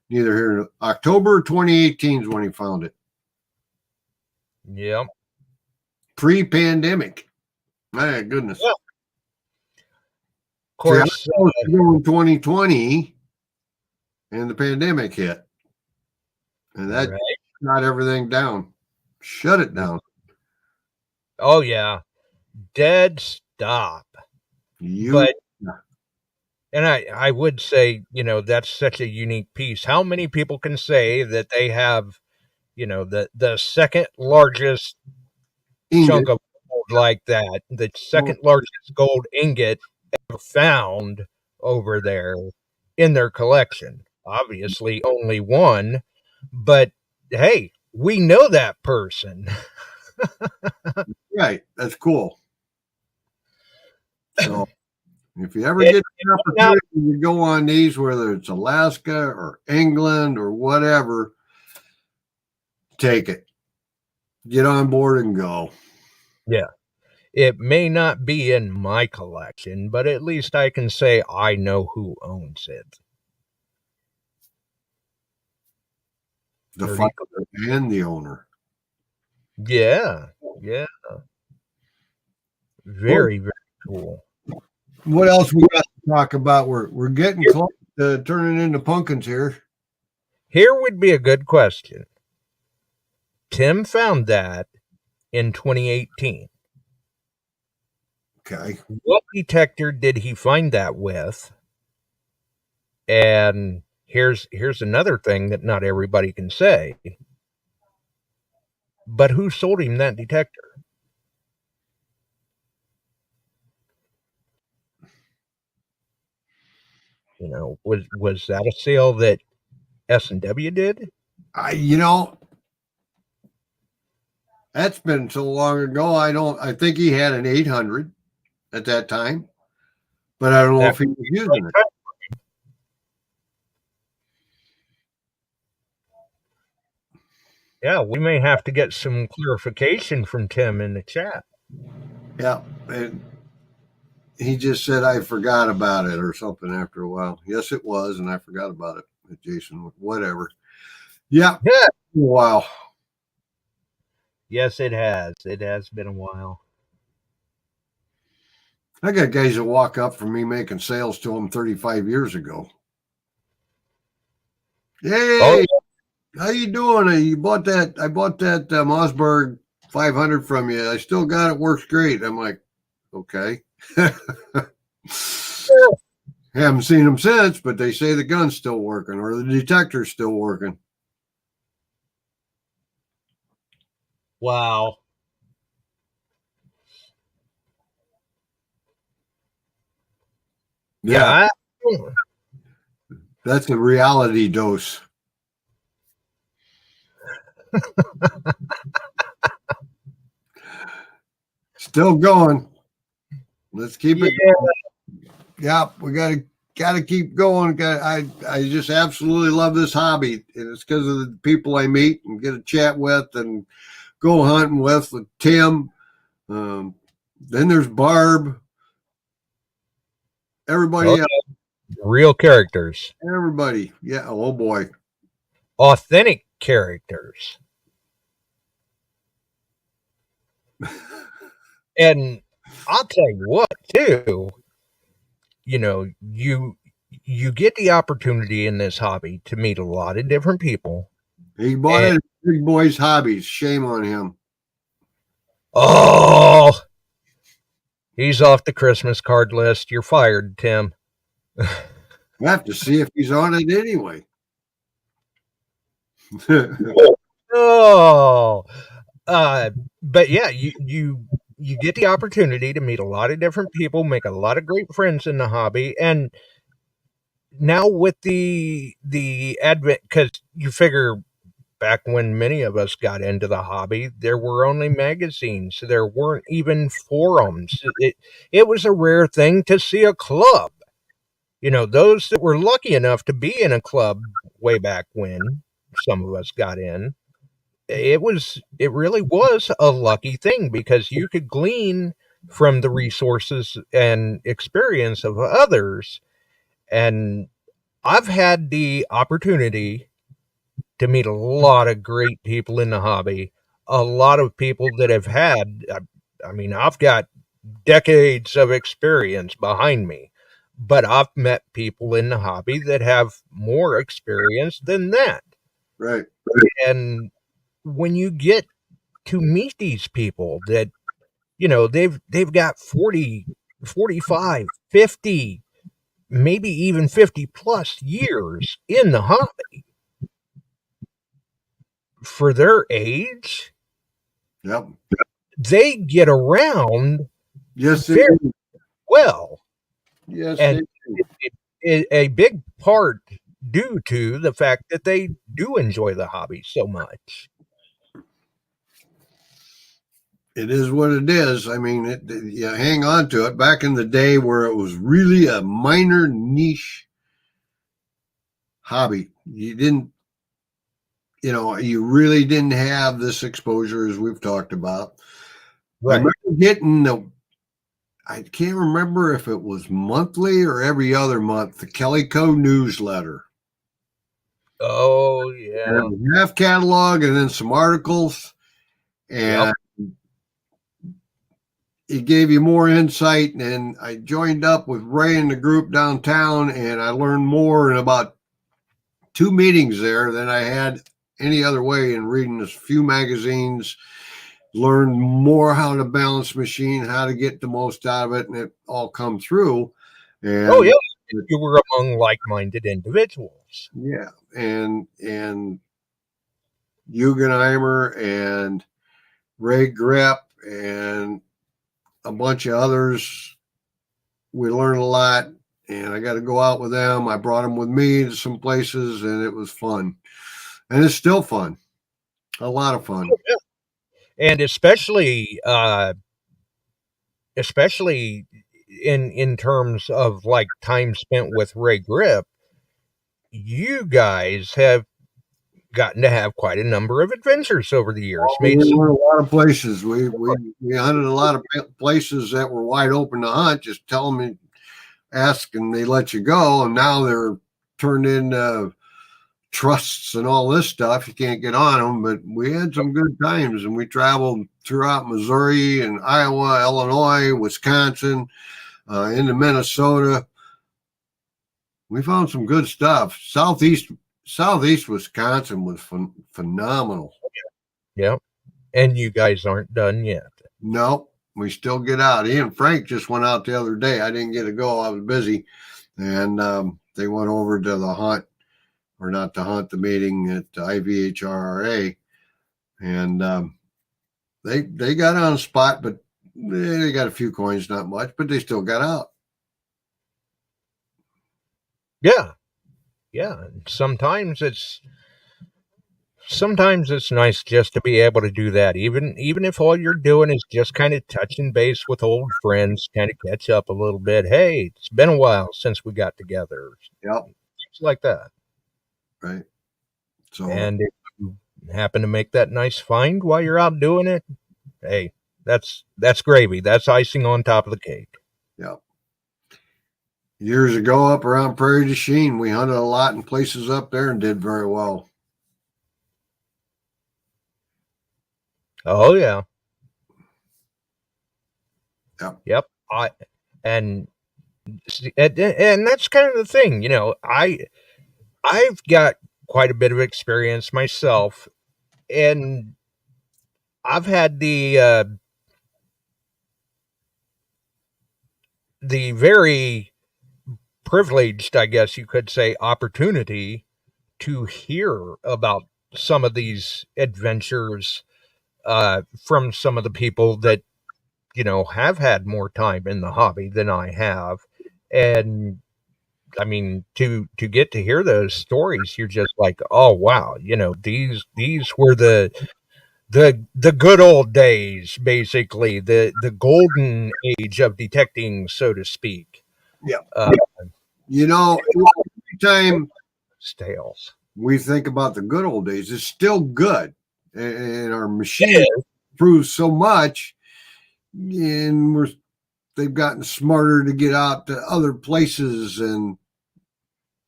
here. October 2018 is when he found it. Yep. Pre-pandemic. My goodness. Yeah. Of course. In 2020, and the pandemic hit. And that shut everything down. Shut it down. Oh, yeah. Dead stop. And I would say, that's such a unique piece. How many people can say that they have, the second largest chunk of gold like that, the second largest gold ingot ever found over there in their collection? Obviously, only one, but hey, we know that person. Right. That's cool. So if you ever get the opportunity to go on these, whether it's Alaska or England or whatever, take it. Get on board and go. Yeah. It may not be in my collection, but at least I can say I know who owns it. The Pretty finder and the owner. Yeah. Very, very cool. What else we got to talk about? We're getting close to turning into pumpkins here. Here would be a good question. Tim found that in 2018. Okay. What detector did he find that with? And here's another thing that not everybody can say. But who sold him that detector? Was that a sale that S&W did? That's been so long ago. I think he had an 800 at that time, but I don't know if he was using it. Yeah, we may have to get some clarification from Tim in the chat. Yeah. And he just said, I forgot about it or something after a while. Yes, it was. And I forgot about it. Jason, whatever. Yeah. Wow. Yes, it has. It has been a while. I got guys that walk up from me making sales to them 35 years ago. Hey, how you doing? I bought that Mossberg 500 from you. I still got it. Works great. I'm like, okay. Haven't seen them since, but they say the gun's still working or the detector's still working. Wow. Yeah. That's a reality dose. Still going. Let's keep it going. Yeah, we gotta keep going. I just absolutely love this hobby, and it's because of the people I meet and get a chat with and go hunting with Tim. Then there's Barb. Everybody else. Real characters. Everybody. Yeah. Oh boy. Authentic characters. And I'll tell you what, too, you get the opportunity in this hobby to meet a lot of different people. He bought it at Big Boy's Hobbies. Shame on him. Oh, he's off the Christmas card list. You're fired, Tim. I have to see if he's on it anyway. But yeah, you get the opportunity to meet a lot of different people, make a lot of great friends in the hobby, and now with the advent, because you figure back when many of us got into the hobby, there were only magazines. There weren't even forums. It was a rare thing to see a club. Those that were lucky enough to be in a club way back when some of us got in, it really was a lucky thing because you could glean from the resources and experience of others. And I've had the opportunity to meet a lot of great people in the hobby, a lot of people that have had, I've got decades of experience behind me, but I've met people in the hobby that have more experience than that. Right. And when you get to meet these people that, they've got 40, 45, 50, maybe even 50 plus years in the hobby, for their age, yep, they get around very well. Yes, and a big part due to the fact that they do enjoy the hobby so much. It is what it is. I mean, you hang on to it. Back in the day where it was really a minor niche hobby, you didn't, you really didn't have this exposure as we've talked about. I remember getting I can't remember if it was monthly or every other month, the Kelly Co. newsletter. Oh, yeah. And half catalog and then some articles. And it gave you more insight. And I joined up with Ray in the group downtown, and I learned more in about 2 meetings there than I had any other way in reading a few magazines. Learned more how to balance machine, how to get the most out of it, and it all come through. And oh, yeah. You were among like-minded individuals. Yeah, and Hugenheimer and Ray Grip and a bunch of others. We learned a lot, and I got to go out with them. I brought them with me to some places, and it was fun. And it's still fun. A lot of fun. Oh, yeah. And especially in terms of like time spent with Ray Grip, you guys have gotten to have quite a number of adventures over the years. We went a lot of places. We hunted a lot of places that were wide open to hunt. Just tell them, ask, and they let you go. And now they're turned into trusts and all this stuff. You can't get on them, but we had some good times, and we traveled throughout Missouri and Iowa, Illinois, Wisconsin, into Minnesota. We found some good stuff. Southeast Wisconsin was phenomenal. Yeah. And you guys aren't done yet. No, we still get out. Ian Frank just went out the other day. I didn't get to go. I was busy. And they went over to the hunt, or not the hunt, the meeting at IVHRRA. And they got on a spot, but they got a few coins, not much, but they still got out. Yeah. Yeah. Sometimes it's nice just to be able to do that, even if all you're doing is just kind of touching base with old friends, kind of catch up a little bit. Hey, it's been a while since we got together. Yep. Things like that. Right. So, and if you happen to make that nice find while you're out doing it, hey, that's gravy. That's icing on top of the cake. Yeah. Years ago, up around Prairie du Chien, we hunted a lot in places up there and did very well. Oh yeah. Yep. And that's kind of the thing, I've got quite a bit of experience myself, and I've had the very privileged, I guess you could say, opportunity to hear about some of these adventures from some of the people that have had more time in the hobby than I have. And I mean, to get to hear those stories, you're just like, oh wow, these were the good old days, basically the golden age of detecting, so to speak. Yeah. Every time tales we think about the good old days, it's still good, and our machine proves so much, and they've gotten smarter to get out to other places and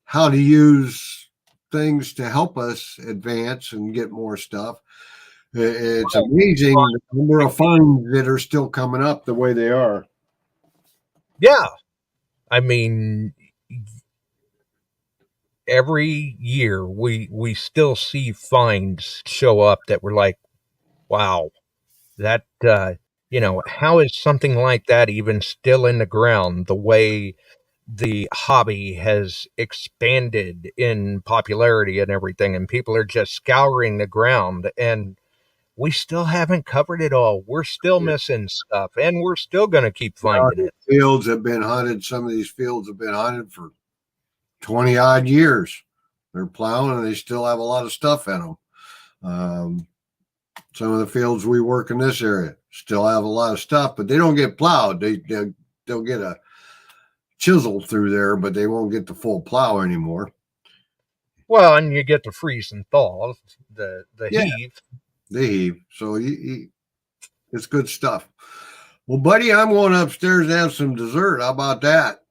how to use things to help us advance and get more stuff. It's amazing the number of finds that are still coming up the way they are. Yeah. I mean, every year we still see finds show up that we're like, wow, that, how is something like that even still in the ground, the way the hobby has expanded in popularity and everything, and people are just scouring the ground, and we still haven't covered it all. We're still missing stuff, and we're still going to keep finding it. Fields have been hunted. Some of these fields have been hunted for 20 odd years. They're plowing and they still have a lot of stuff in them. Some of the fields we work in this area still have a lot of stuff, but they don't get plowed. They'll get a chisel through there, but they won't get the full plow anymore. Well, and you get the freeze and thaw, the heave. The heave. So It's good stuff. Well, buddy, I'm going upstairs to have some dessert. How about that?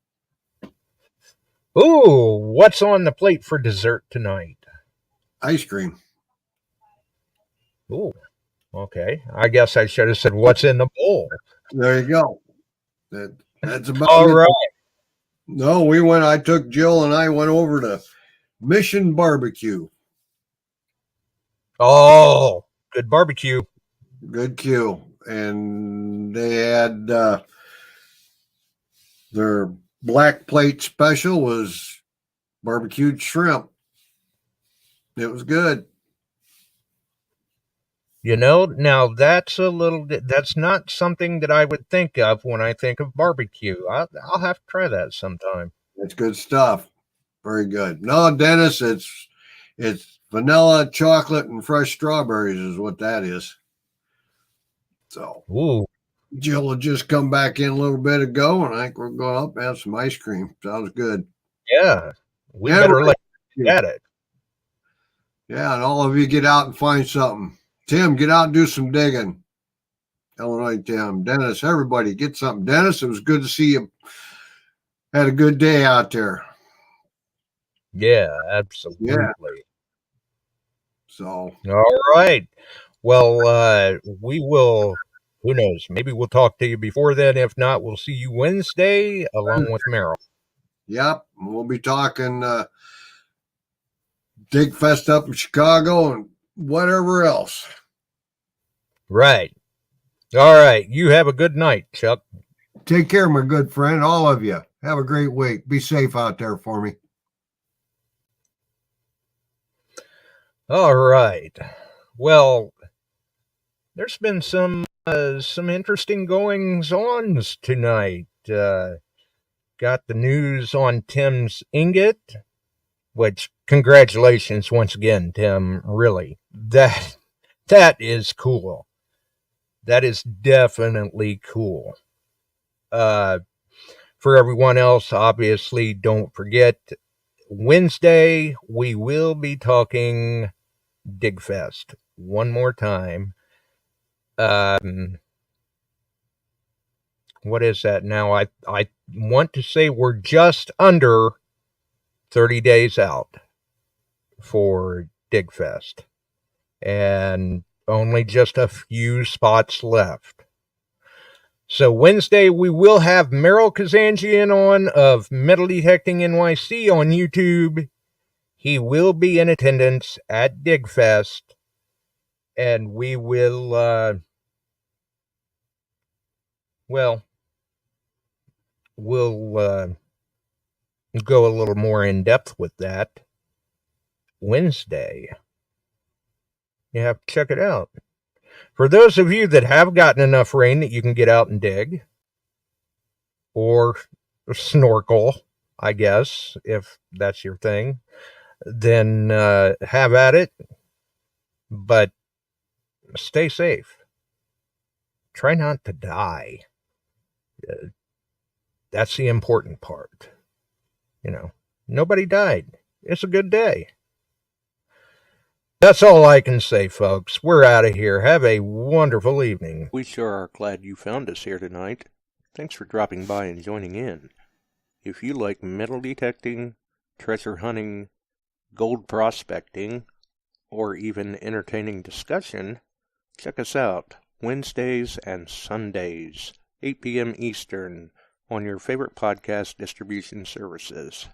Ooh, what's on the plate for dessert tonight? Ice cream. Ooh, okay. I guess I should have said what's in the bowl. There you go. That's about All it. right. No, I took Jill and I went over to Mission Barbecue. Oh, good barbecue. Good cue. And they had their black plate special was barbecued shrimp. It was good. You know, now that's not something that I would think of when I think of barbecue. I'll have to try that sometime. It's good stuff. Very good. No, Dennis, it's vanilla, chocolate, and fresh strawberries is what that is. So, Ooh, Jill had just come back in a little bit ago, and I think we're going up and have some ice cream. Sounds good. yeah. We Yeah, better right. let at it. Yeah, and all of you get out and find something. Tim, get out and do some digging. Illinois Tim, Dennis, everybody get something. Dennis, it was good to see you. Had a good day out there. Yeah, absolutely. Yeah. So, all right. Well, we will, who knows, maybe we'll talk to you before then. If not, we'll see you Wednesday along with Merrill. yep, we'll be talking Dig Fest up in Chicago and whatever else. Right. All right. You have a good night, Chuck. Take care, my good friend, all of you. Have a great week. Be safe out there for me. All right. Well, there's been some interesting goings-ons tonight. Got the news on Tim's ingot, which congratulations once again, Tim. Really, that is cool. That is definitely cool. For everyone else, obviously, don't forget, Wednesday, we will be talking Digfest one more time. What is that now? I want to say we're just under 30 days out for Digfest, and only just a few spots left. So Wednesday, we will have Merrill Kazanjian on of Metal Detecting NYC on YouTube. He will be in attendance at Digfest, and we will, we'll go a little more in depth with that Wednesday. You have to check it out. For those of you that have gotten enough rain that you can get out and dig, or snorkel, I guess, if that's your thing, then have at it. But stay safe. Try not to die. That's the important part. You know, nobody died. It's a good day. That's all I can say, folks. We're out of here. Have a wonderful evening. We sure are glad you found us here tonight. Thanks for dropping by and joining in. If you like metal detecting, treasure hunting, gold prospecting, or even entertaining discussion, check us out Wednesdays and Sundays, 8 p.m. Eastern, on your favorite podcast distribution services.